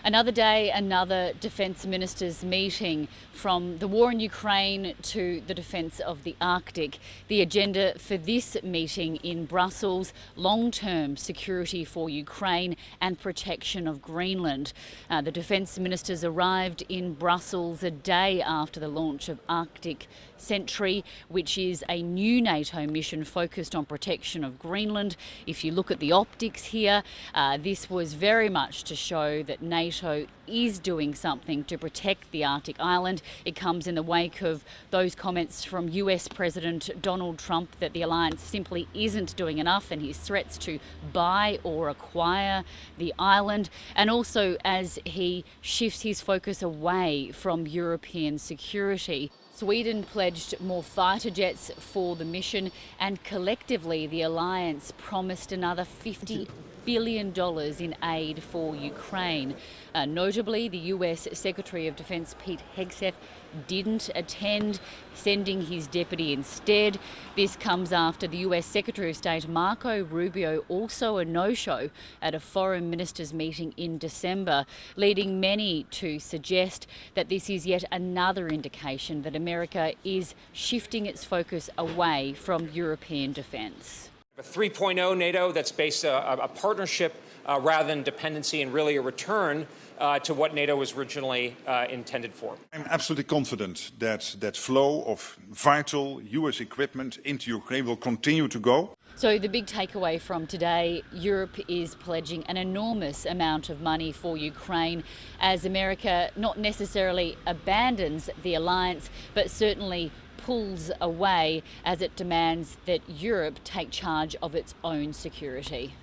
Another day, another defence ministers meeting, from the war in Ukraine to the defence of the Arctic. The agenda for this meeting in Brussels: long-term security for Ukraine and protection of Greenland. The defence ministers arrived in Brussels a day after the launch of Arctic Sentry, which is a new NATO mission focused on protection of Greenland. If you look at the optics here, this was very much to show that NATO is doing something to protect the Arctic island. It comes in the wake of those comments from US President Donald Trump that the alliance simply isn't doing enough, and his threats to buy or acquire the island, and also as he shifts his focus away from European security. Sweden pledged more fighter jets for the mission, and collectively the alliance promised another $50 billion in aid for Ukraine. Notably, the US Secretary of Defense Pete Hegseth didn't attend, sending his deputy instead. This comes after the US Secretary of State Marco Rubio, also a no-show at a foreign ministers meeting in December, leading many to suggest that this is yet another indication that America is shifting its focus away from European defence. A 3.0 NATO that's based a partnership rather than dependency, and really a return to what NATO was originally intended for. I'm absolutely confident that that flow of vital US equipment into Ukraine will continue to go. So the big takeaway from today: Europe is pledging an enormous amount of money for Ukraine, as America not necessarily abandons the alliance, but certainly pulls away as it demands that Europe take charge of its own security.